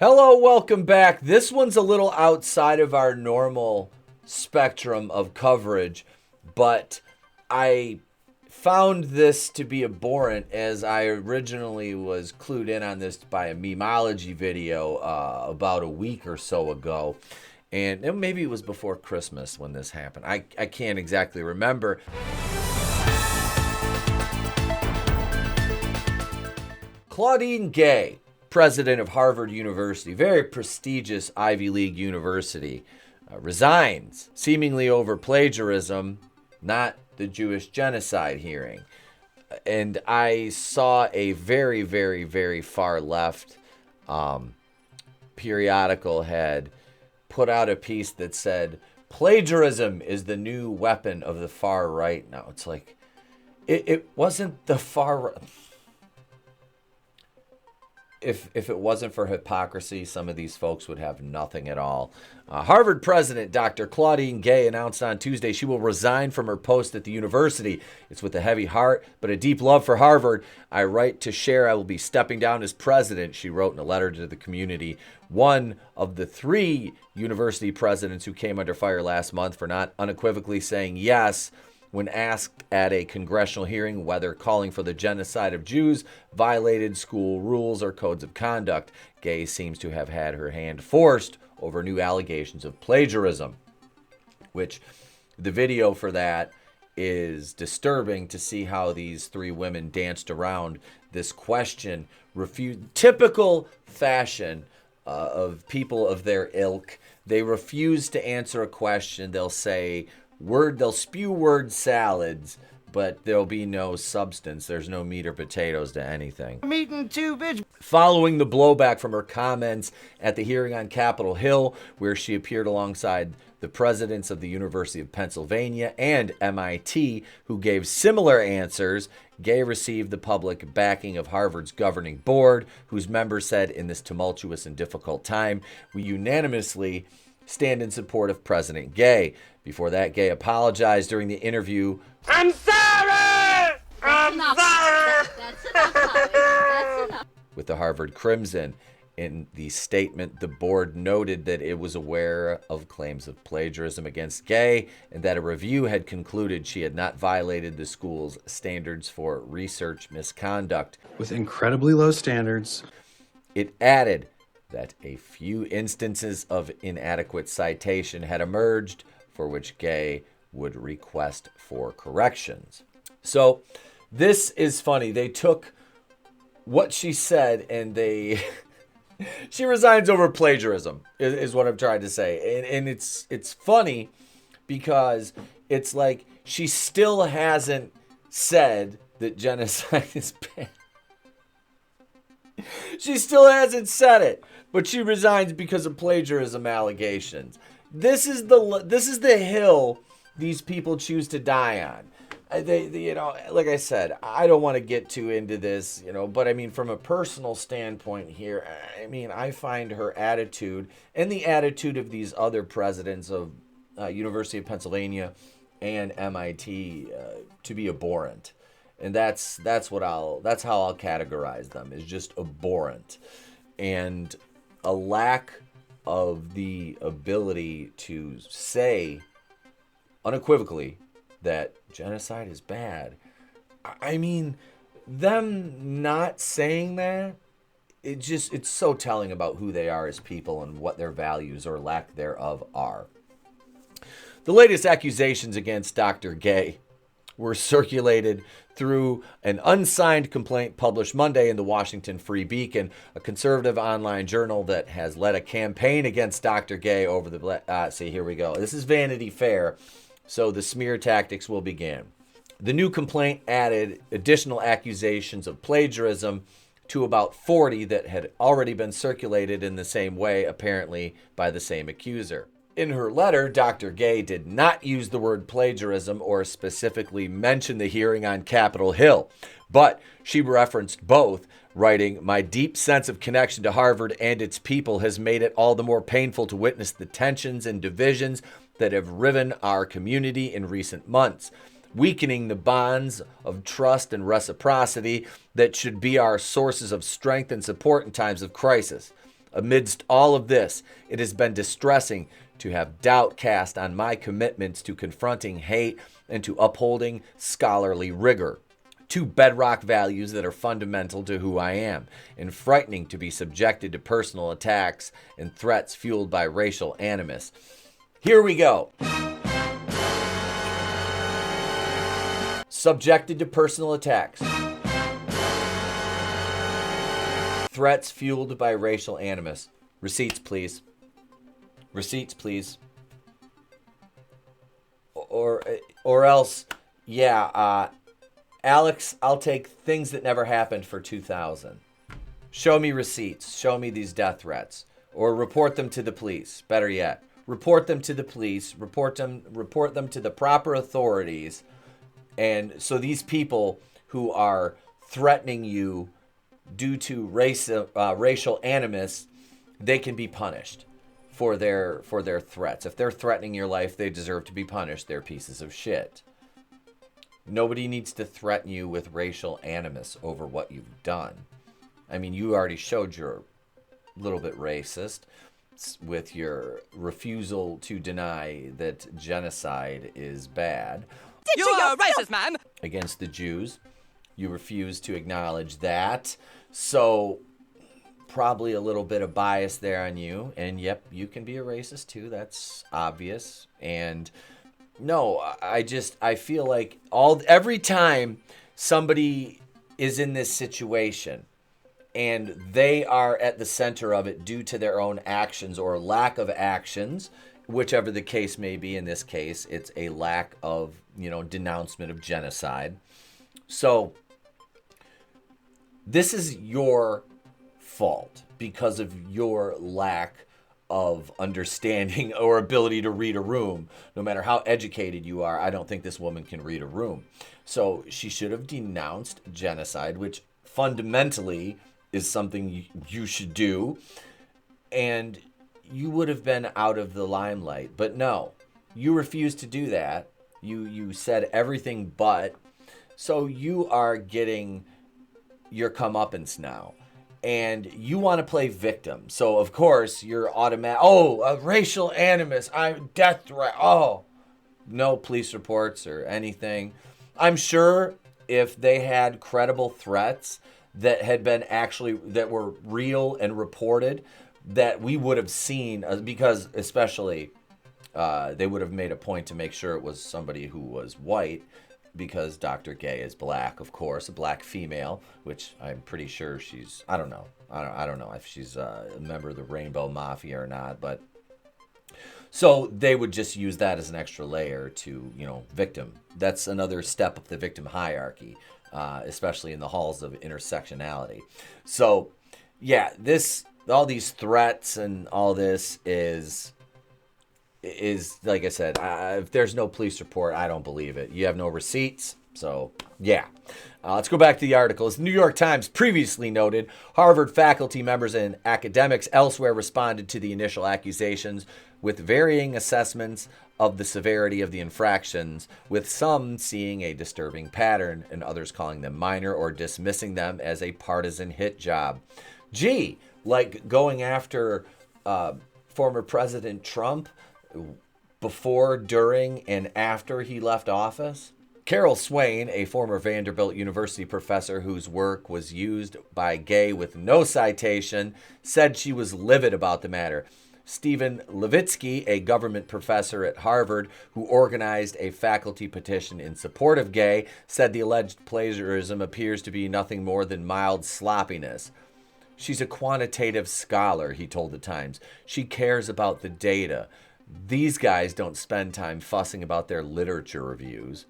Hello, welcome back. This one's a little outside of our normal spectrum of coverage, but I found this to be abhorrent as I originally was clued in on this by a memology video about a week or so ago. And maybe it was before Christmas when this happened. I can't exactly remember. Claudine Gay, president of Harvard University, very prestigious Ivy League university, resigns, seemingly over plagiarism, not the Jewish genocide hearing. And I saw a very, very, very far left periodical had put out a piece that said, plagiarism is the new weapon of the far right. Now, it's like, it wasn't the far right. If it wasn't for hypocrisy, some of these folks would have nothing at all. Harvard president Dr. Claudine Gay announced on Tuesday she will resign from her post at the university. It's with a heavy heart, but a deep love for Harvard. I write to share I will be stepping down as president, she wrote in a letter to the community. One of the three university presidents who came under fire last month for not unequivocally saying yes when asked at a congressional hearing whether calling for the genocide of Jews violated school rules or codes of conduct. Gay seems to have had her hand forced over new allegations of plagiarism, which the video for that is disturbing to see how these three women danced around this question. Typical fashion of people of their ilk. They refuse to answer a question. They'll say, they'll spew word salads, but there'll be no substance. There's no meat or potatoes to anything. I'm eating too, bitch. Following the blowback from her comments at the hearing on Capitol Hill, where she appeared alongside the presidents of the University of Pennsylvania and MIT, who gave similar answers, Gay received the public backing of Harvard's governing board, whose members said, in this tumultuous and difficult time, we unanimously stand in support of President Gay. Before that, Gay apologized during the interview. I'm sorry! I'm sorry! That's enough. With the Harvard Crimson. In the statement, the board noted that it was aware of claims of plagiarism against Gay and that a review had concluded she had not violated the school's standards for research misconduct. With incredibly low standards. It added that a few instances of inadequate citation had emerged for which Gay would request for corrections. So this is funny. They took what she said and she resigns over plagiarism is what I'm trying to say. And it's funny because it's like she still hasn't said that genocide is bad. She still hasn't said it, but she resigns because of plagiarism allegations. This is the hill these people choose to die on. Like I said, I don't want to get too into this, but I mean, from a personal standpoint here, I mean, I find her attitude and the attitude of these other presidents of University of Pennsylvania and MIT to be abhorrent. And that's how I'll categorize them, is just abhorrent. And a lack of the ability to say unequivocally that genocide is bad. I mean, them not saying that, it's so telling about who they are as people and what their values or lack thereof are. The latest accusations against Dr. Gay were circulated through an unsigned complaint published Monday in the Washington Free Beacon, a conservative online journal that has led a campaign against Dr. Gay over the... see, here we go. This is Vanity Fair, so the smear tactics will begin. The new complaint added additional accusations of plagiarism to about 40 that had already been circulated in the same way, apparently by the same accuser. In her letter, Dr. Gay did not use the word plagiarism or specifically mention the hearing on Capitol Hill, but she referenced both, writing, "My deep sense of connection to Harvard and its people has made it all the more painful to witness the tensions and divisions that have riven our community in recent months, weakening the bonds of trust and reciprocity that should be our sources of strength and support in times of crisis. Amidst all of this, it has been distressing to have doubt cast on my commitments to confronting hate and to upholding scholarly rigor. Two bedrock values that are fundamental to who I am, and frightening to be subjected to personal attacks and threats fueled by racial animus. Here we go. Subjected to personal attacks. Threats fueled by racial animus. Receipts, please. Receipts, please. Or else, yeah, Alex, I'll take things that never happened for 2,000. Show me receipts. Show me these death threats. Or report them to the police. Better yet, report them to the police. Report them to the proper authorities. And so these people who are threatening you due to racial animus, they can be punished for their threats. If they're threatening your life, they deserve to be punished. They're pieces of shit. Nobody needs to threaten you with racial animus over what you've done. I mean, you already showed you're a little bit racist with your refusal to deny that genocide is bad. You're a racist, man! Against the Jews. You refuse to acknowledge that. So, probably a little bit of bias there on you. And yep, you can be a racist too. That's obvious. And no, I feel like every time somebody is in this situation and they are at the center of it due to their own actions or lack of actions, whichever the case may be, in this case, it's a lack of, denouncement of genocide. So this is your fault because of your lack of understanding or ability to read a room. No matter how educated you are, I don't think this woman can read a room. So she should have denounced genocide, which fundamentally is something you should do. And you would have been out of the limelight. But no, you refused to do that. You said everything but. So you are getting your comeuppance now. And you want to play victim. So, of course, you're automatic. Oh, racial animus. I'm death threat. Oh, no police reports or anything. I'm sure if they had credible threats that had been that were real and reported, that we would have seen, because especially they would have made a point to make sure it was somebody who was white, because Dr. Gay is black, of course, a black female, which I'm pretty sure I don't know if she's a member of the Rainbow Mafia or not, but so they would just use that as an extra layer to, victim. That's another step up the victim hierarchy, especially in the halls of intersectionality. So, yeah, all these threats and all this is like I said, if there's no police report, I don't believe it. You have no receipts. So, yeah. Let's go back to the article. As the New York Times previously noted, Harvard faculty members and academics elsewhere responded to the initial accusations with varying assessments of the severity of the infractions, with some seeing a disturbing pattern and others calling them minor or dismissing them as a partisan hit job. Gee, like going after former President Trump before, during, and after he left office? Carol Swain, a former Vanderbilt University professor whose work was used by Gay with no citation, said she was livid about the matter. Stephen Levitsky, a government professor at Harvard who organized a faculty petition in support of Gay, said the alleged plagiarism appears to be nothing more than mild sloppiness. She's a quantitative scholar, he told the Times. She cares about the data. These guys don't spend time fussing about their literature reviews.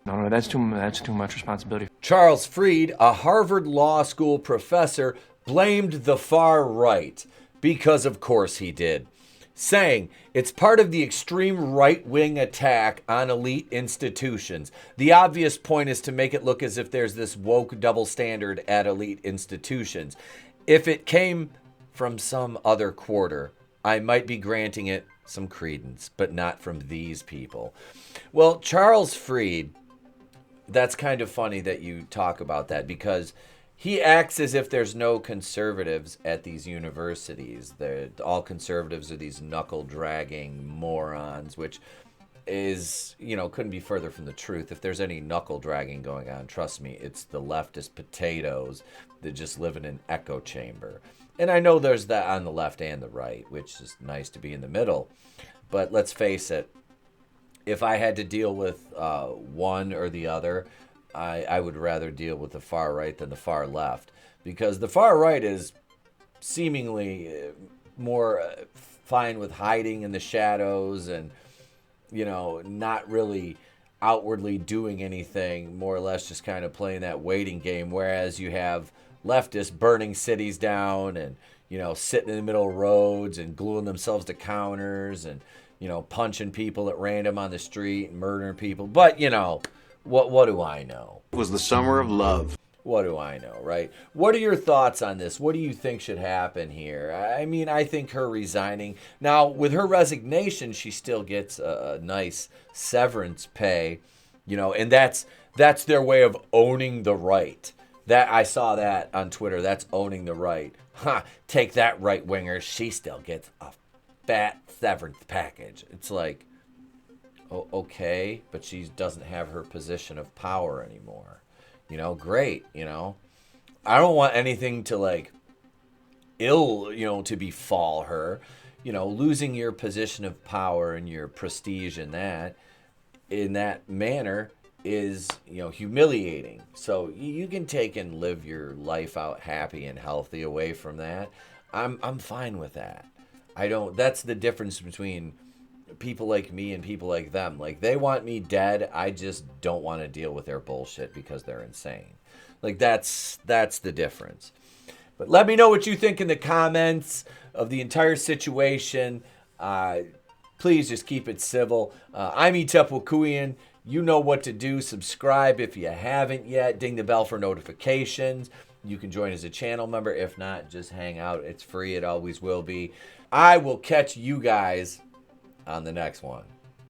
No, that's too much responsibility. Charles Fried, a Harvard Law School professor, blamed the far right, because of course he did, saying it's part of the extreme right-wing attack on elite institutions. The obvious point is to make it look as if there's this woke double standard at elite institutions. If it came from some other quarter, I might be granting it some credence, but not from these people. Well, Charles Fried, that's kind of funny that you talk about that, because he acts as if there's no conservatives at these universities. All conservatives are these knuckle-dragging morons, which is, couldn't be further from the truth. If there's any knuckle-dragging going on, trust me, it's the leftist potatoes that just live in an echo chamber. And I know there's that on the left and the right, which is nice to be in the middle. But let's face it, if I had to deal with one or the other, I would rather deal with the far right than the far left, because the far right is seemingly more fine with hiding in the shadows and, not really outwardly doing anything, more or less just kind of playing that waiting game, whereas you have leftists burning cities down and, sitting in the middle of roads and gluing themselves to counters and, punching people at random on the street and murdering people. But, what do I know? It was the summer of love. What do I know, right? What are your thoughts on this? What do you think should happen here? I mean, I think her resigning. Now, with her resignation, she still gets a nice severance pay, and that's their way of owning the right. That I saw that on Twitter. That's owning the right. Take that, right winger. She still gets a fat severance package. It's like, okay, but she doesn't have her position of power anymore. Great, I don't want anything to to befall her. Losing your position of power and your prestige in that manner is, humiliating. So you can take and live your life out happy and healthy away from that. I'm fine with that. That's the difference between people like me and people like them. Like, they want me dead. I just don't want to deal with their bullshit because they're insane. Like, that's the difference. But let me know what you think in the comments of the entire situation. Please just keep it civil. I'm Etep. You know what to do. Subscribe if you haven't yet. Ding the bell for notifications. You can join as a channel member. If not, just hang out. It's free. It always will be. I will catch you guys on the next one.